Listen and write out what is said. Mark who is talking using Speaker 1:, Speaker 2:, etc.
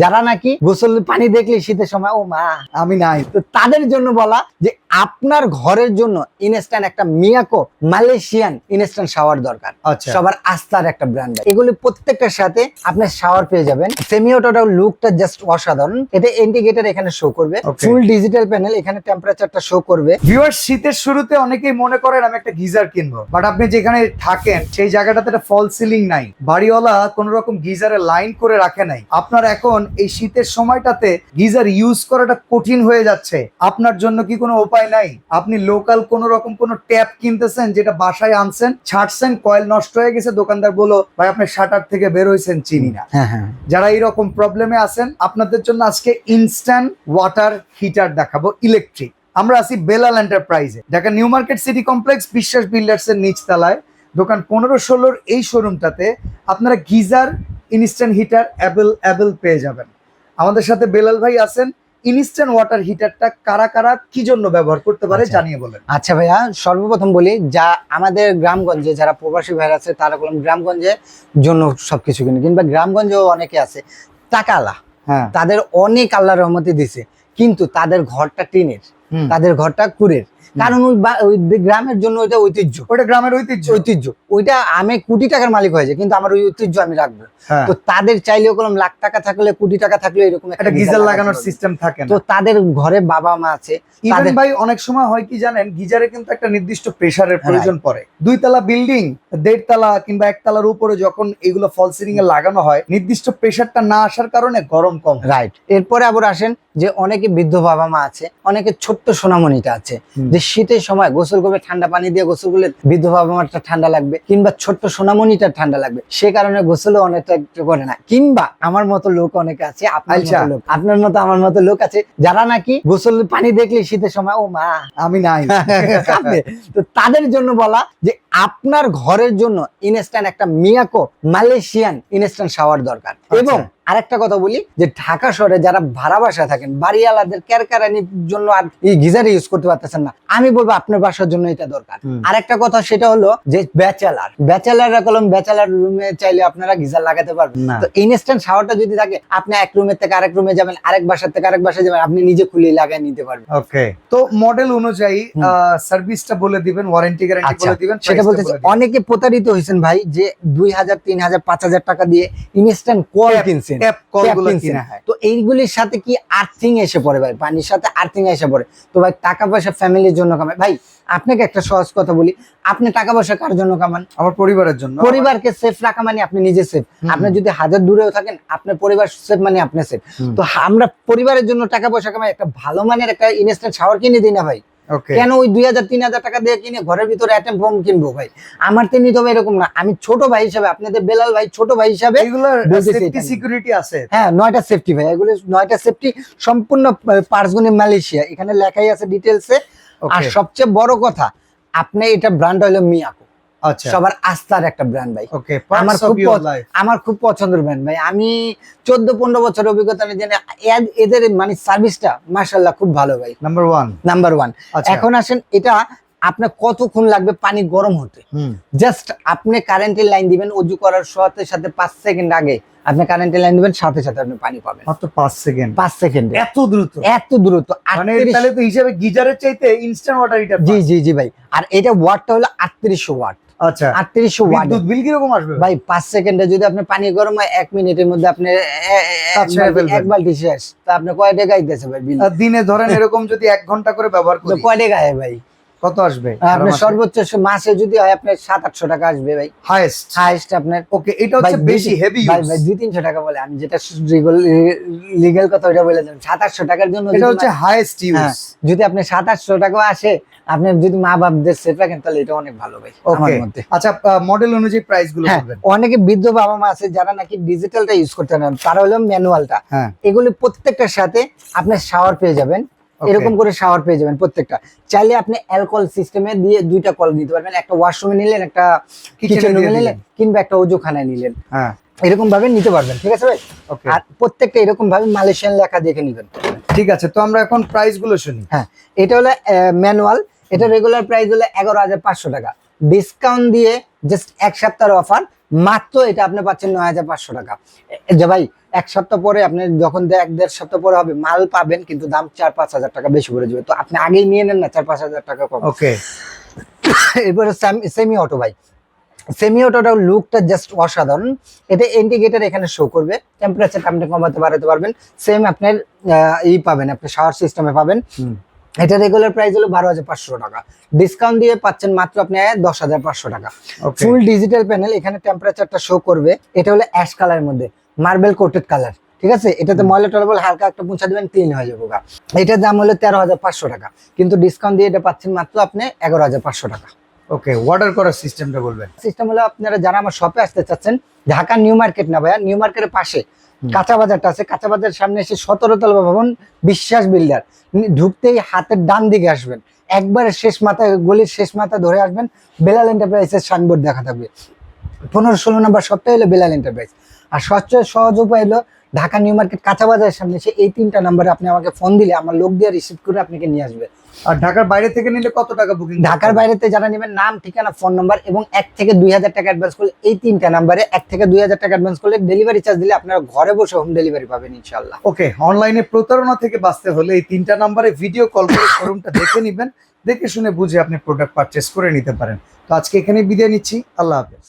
Speaker 1: যারা নাকি গোসল পানি দেখলে শীতের সময় ও মা আমি নাই, তো তাদের জন্য বলা যে আপনার ঘরের জন্য ইনস্ট্যান্ট একটা মিয়াকো মালয়েশিয়ান ইনস্ট্যান্ট শাওয়ার দরকার। সবার আস্থার একটা ব্র্যান্ড। এগুলি প্রত্যেকটার সাথে আপনার শাওয়ার পেয়ে যাবেন। সেমি অটোটা লুকটা জাস্ট অসাধারণ। এটা ইন্ডিকেটর এখানে শো করবে, ফুল ডিজিটাল প্যানেল, এখানে টেম্পারেচারটা শো করবে।
Speaker 2: ভিউয়ার্স, শীতের শুরুতে অনেকেই মনে করেন আমি একটা গিজার কিনবো, বাট আপনি যেখানে থাকেন সেই জায়গাটাতে একটা ফল সিলিং নাই, বাড়িওয়ালা কোন রকম গিজারের লাইন করে রাখে নাই। আপনার এখন এই শীতের সময়টাতে গিজার ইউজ করাটা কঠিন হয়ে যাচ্ছে। আপনার জন্য কি কোনো উপায় নাই? আপনি লোকাল কোন রকম কোন ট্যাপ কিনতেছেন, যেটা বাসায় আনছেন, ছাড়ছেন, কয়েল নষ্ট হয়ে গেছে, দোকানদার বলো ভাই আপনি শাটার থেকে বের হয়েছেন, চিনি না। যারা এইরকম প্রবলেমে আছেন আপনাদের জন্য আজকে ইনস্ট্যান্ট ওয়াটার হিটার দেখাবো ইলেকট্রিক। আমরা আছি বেলাল এন্টারপ্রাইজে, Dhaka new market city complex, Biswas builders এর নিচতলায়, দোকান 15-16 এই শোরুমটাতে আপনারা গিজার ইনস্ট্যান্ট হিটার অ্যাভেল পেয়ে যাবেন। আমাদের সাথে বেলাল ভাই আছেন। ইনস্ট্যান্ট ওয়াটার হিটারটা কারা কারা কি জন্য ব্যবহার করতে পারে জানিয়ে বলেন।
Speaker 1: আচ্ছা ভাইয়া, সর্বপ্রথম বলি, যা আমাদের গ্রামগঞ্জে যারা প্রবাসী ভাইরা আছে তারা বললাম গ্রামগঞ্জের জন্য সবকিছু কিনে, কিংবা গ্রামগঞ্জেও অনেকে আছে টাকালা, তাদের অনেক আল্লাহর রহমতে দিছে, কিন্তু তাদের ঘরটা টিনের, তাদের ঘরটা কুড়ের, কারণ ওই গ্রামের জন্য ওইটা ঐতিহ্য, ওইটা গ্রামের ঐতিহ্য, ওইটা আমি কোটি টাকার মালিক হয়ে যায়, কিন্তু আমার ওই ঐতিহ্য আমি রাখবো। তো তাদের চাইলেও কোনো লাখ টাকা থাকলে, কোটি টাকা থাকলে এরকম একটা
Speaker 2: গিজার লাগানোর সিস্টেম থাকে না।
Speaker 1: তো তাদের ঘরে বাবা মা আছে।
Speaker 2: ইভেন ভাই অনেক সময় হয় কি জানেন, গিজারে কিন্তু একটা নির্দিষ্ট প্রেসারের প্রয়োজন পড়ে। 2 তলা বিল্ডিং, 1.5 তলা কিংবা 1 তলার উপরে যখন এগুলো ফল সিলিং এ লাগানো হয়, নির্দিষ্ট প্রেসারটা না আসার কারণে গরম কম।
Speaker 1: রাইট। এরপরে আবার আসেন যে অনেকে বৃদ্ধ বাবা মা আছে, অনেকে ছোট্ট সোনামণিটা আছে, যে শীতের সময় গোসল করবে, ঠান্ডা পানি দিয়ে গোসল করলে বৃদ্ধ বাবা মাটা ঠান্ডা লাগবে, কিংবা ছোট্ট সোনামণিটা ঠান্ডা লাগবে, সে কারণে গোসলও অনেকটা একটু করে না। কিংবা আমার মতো লোক অনেকে আছে, আপনার মতো আমার মতো লোক আছে, যারা নাকি গোসল পানি দেখলে শীতের সময় ও মা আমি নাই, তো তাদের জন্য বলা যে আপনার ঘরের জন্য ইনস্ট্যান্ট একটা মিয়াকো মালয়েশিয়ান ইনস্ট্যান্ট শাওয়ার দরকার। এবং আরেকটা কথা বলি, যে ঢাকা শহরে যারা ভাড়া বাসায় থাকেন, বাড়িওয়ালাদের কেরকারানির জন্য আর এই গিজার ইউজ করতে পারতেছেন না, আমি বলবো আপনার বাসার জন্য এটা দরকার। আরেকটা কথা, সেটা হলো যে ব্যাচেলাররা কলম ব্যাচেলার রুমে চাইলে আপনারা গিজার লাগাতে পারবেন। তো ইনস্ট্যান্ট শাওয়ারটা যদি থাকে, আপনি এক রুমের থেকে আরেক রুমে যাবেন, আরেক বাসার থেকে আরেক বাসায় যাবেন, আপনি নিজে খুলে লাগিয়ে নিতে পারবেন।
Speaker 2: ওকে, তো মডেল অনুযায়ী সার্ভিসটা বলে দিবেন, ওয়ারেন্টি গ্যারান্টি বলে দিবেন।
Speaker 1: সেটা বলতেছি, অনেকে প্রতারিত হয়েছেন ভাই, যে 2000, 3000, 5000 টাকা দিয়ে ইনস্ট্যান্ট কল কিনছেন, তো এইগুলির সাথে কি আর্থিং এসে পড়ে ভাই, পানির সাথে আর্থিং এসে পড়ে। তো ভাই টাকা পয়সা ফ্যামিলির জন্য কামাই। ভাই আপনাকে একটা সহজ কথা বলি, আপনি টাকা পয়সা কার জন্য কামান?
Speaker 2: আমার পরিবারের জন্য।
Speaker 1: পরিবারকে সেফ রাখা মানে আপনি নিজে সেফ। আপনি যদি হাজার দূরেও থাকেন, আপনার পরিবার সেফ মানে আপনি সেফ। তো আমরা পরিবারের জন্য টাকা পয়সা কামাই, একটা ভালো মানের একটা ইনস্ট্যান্ট শাওয়ার কিনে দিই না ভাই? কেন ওই 2000, 3000 টাকা দিয়ে কিনে ঘরের ভিতরে অ্যাটেম ফোম কিনবো ভাই? আমার তো নিতে হবে এরকম না। আমি ছোট ভাই হিসাবে, আপনাদের বেলাল ভাই ছোট ভাই হিসাবে,
Speaker 2: এগুলোর সেফটি সিকিউরিটি আছে।
Speaker 1: হ্যাঁ, 9টা সেফটি ভাই, এগুলো 9টা সেফটি, সম্পূর্ণ পার্সগুনি মালয়েশিয়া, এখানে লেখাই আছে ডিটেইলসে। আর সবচেয়ে বড় কথা, আপনি এটা ব্র্যান্ড হলো মিয়াকো, সবার আস্থার একটা ব্র্যান্ড ভাই। আমার খুব পছন্দের ব্র্যান্ড ভাই। আমি 14-15 বছর অভিজ্ঞতা জেনে এদের মানে সার্ভিসটা মাশাআল্লাহ খুব ভালো ভাই, নাম্বার ওয়ান। এখন আসেন, এটা আপনার কতক্ষণ লাগবে পানি গরম হতে? জাস্ট আপনি কারেন্টের লাইন দিবেন, অজু করার সাথে সাথে 5 সেকেন্ড আগে আপনি কারেন্টের লাইন দিবেন, সাথে সাথে আপনি পানি পাবেন।
Speaker 2: মাত্র 5 সেকেন্ড?
Speaker 1: 5 সেকেন্ড,
Speaker 2: এত দ্রুত?
Speaker 1: এত দ্রুত।
Speaker 2: মানে তাহলে তো হিসাবে গিজারের চাইতে ইনস্ট্যান্ট ওয়াটার হিটার।
Speaker 1: জি ভাই। আর এটা ওয়াটটা হলো 3800 ওয়াট।
Speaker 2: আচ্ছা,
Speaker 1: 3800 ওয়াট।
Speaker 2: বিদ্যুৎ বিল কি রকম আসবে
Speaker 1: ভাই? 5 সেকেন্ডে যদি আপনি পানি গরম হয়, 1 মিনিটের মধ্যে আপনি এক বালতি শেষ। তা আপনি কয় টাকা আইতেছে ভাই বিল?
Speaker 2: দিনে ধরেন এরকম যদি 1 ঘন্টা করে ব্যবহার করি,
Speaker 1: কয় টাকা হয় ভাই?
Speaker 2: কত আসবে?
Speaker 1: আপনার সর্বোচ্চ মাসে যদি হয় আপনার 700-800 টাকা আসবে ভাই, হাইয়েস্ট আপনার।
Speaker 2: ওকে, এটা হচ্ছে বেশি হেভি ইউজ
Speaker 1: ভাই। 200-300 টাকা বলে, আমি যেটা লিগ্যাল কথা ওইটা বলে দেন। 700-800 টাকার জন্য
Speaker 2: এটা হচ্ছে হাইয়েস্ট ইউজ।
Speaker 1: যদি আপনি 700-800 টাকা আসে, আপনি যদি মা বাপদের সেফ রাখেন, তাহলে এটা অনেক ভালো ভাই আমার মতে।
Speaker 2: আচ্ছা, মডেল অনুযায়ী প্রাইস গুলো বলবেন।
Speaker 1: অনেকে বৃদ্ধ বাবা মা আছে যারা নাকি ডিজিটালটা ইউজ করতে না, তারা হলো ম্যানুয়ালটা। এগুলি প্রত্যেকটার সাথে আপনি শাওয়ার পেয়ে যাবেন, এরকম করে শাওয়ার পেয়ে যাবেন প্রত্যেকটা। চাইলে আপনি অ্যালকোহল সিস্টেমে দিয়ে 2টা কল দিতে পারবেন, একটা ওয়াশরুমে নিলেন, একটা কিচেন রুমে নিলেন, কিংবা একটা ওজুখানায় নিলেন, এরকম ভাবে নিতে পারবেন। ঠিক আছে ভাই? আর প্রত্যেকটা এরকম ভাবে মালয়েশিয়ান লেখা দেখে নিবেন।
Speaker 2: ঠিক আছে, তো আমরা এখন প্রাইস গুলো শুনি।
Speaker 1: হ্যাঁ, এটা হলো ম্যানুয়াল, এটা রেগুলার প্রাইস হলো 11,500 টাকা। ডিসকাউন্ট দিয়ে জাস্ট 1 সপ্তাহের অফার মাত্র এটা আপনি পাচ্ছেন 9,500 টাকা। যে ভাই এক সপ্তাহ পরে আপনি যখন 1-1.5 সপ্তাহ পরে হবে মাল পাবেন, কিন্তু দাম 4-5 হাজার টাকা বেশি পড়ে যাবে। তো আপনি আগেই নিয়ে নেন না, 4-5 হাজার টাকা কম।
Speaker 2: ওকে,
Speaker 1: এরপরে সেমি অটো ভাই, সেমি অটোটার লুকটা জাস্ট অসাধারণ। এটা ইন্ডিকেটর এখানে শো করবে, টেম্পারেচার আপনি কমাতে বাড়াতে পারবেন। সেম আপনার পাবেন, আপনি শাওয়ার সিস্টেমে পাবেন। এটা রেগুলার প্রাইস হলো 12,500 টাকা, ডিসকাউন্ট দিয়ে পাচ্ছেন মাত্র আপনি 10,500 টাকা। ফুল ডিজিটাল প্যানেল, এখানে টেম্পারেচারটা শো করবে। এটা হলো অ্যাশ কালারের মধ্যে মার্বেল কোটেড কালার, ঠিক আছে। এটাতে ময়লা টয়লা হালকা একটা মুছা দিবেন, ক্লিন হয়ে যাবে। এটার দাম হলো 13,500 টাকা, কিন্তু ডিসকাউন্ট দিয়ে এটা পাচ্ছেন মাত্র আপনি 11,500 টাকা।
Speaker 2: ওকে, অর্ডার করার সিস্টেমটা বলবেন।
Speaker 1: সিস্টেম হলো আপনারা যারা আমার শপে আসতে চাচ্ছেন, ঢাকা নিউ মার্কেট না ভাইয়া, নিউ মার্কেটের পাশে কাঁচা বাজারটা আছে, কাঁচা বাজারের সামনে এসে 17 তলা ভবন বিশ্বাস বিল্ডার, ঢুকতেই হাতের ডান দিকে আসবেন, একবারে শেষ মাথায়, গলির শেষ মাথা ধরে আসবেন, বেলাল এন্টারপ্রাইজের সাইনবোর্ড দেখা থাকবে। 15-16 নম্বর সপ্তাহে হলো বেলাল এন্টারপ্রাইজ। আর সবচেয়ে সহজ উপায় হলো ঢাকা নিউ মার্কেট কাঁচা বাজারের সামনে এসে এই 3টা নাম্বারে আপনি আমাকে ফোন দিলে আমার লোক দিয়ে রিসিভ করে আপনাকে নিয়ে আসবে।
Speaker 2: আর ঢাকার বাইরে থেকে নিলে কত টাকা বুকিং?
Speaker 1: ঢাকার বাইরেতে যারা নেবেন, নাম, ঠিকানা, ফোন নাম্বার এবং 1 থেকে 2,000 টাকা অ্যাডভান্স করলে, এই 3টা নাম্বারে 1 থেকে 2,000 টাকা অ্যাডভান্স করলে ডেলিভারি চার্জ দিলে আপনারা ঘরে বসে হোম ডেলিভারি পাবেন ইনশাআল্লাহ।
Speaker 2: ওকে, অনলাইনে প্রতারণা থেকে বাঁচতে হলে এই 3টা নাম্বারে ভিডিও কল করে শোরুমটা দেখে নেবেন, দেখে শুনে বুঝে আপনি প্রোডাক্ট পারচেস করে নিতে পারেন। তো আজকে এখানে বিদায় নিচ্ছি, আল্লাহ হাফেজ।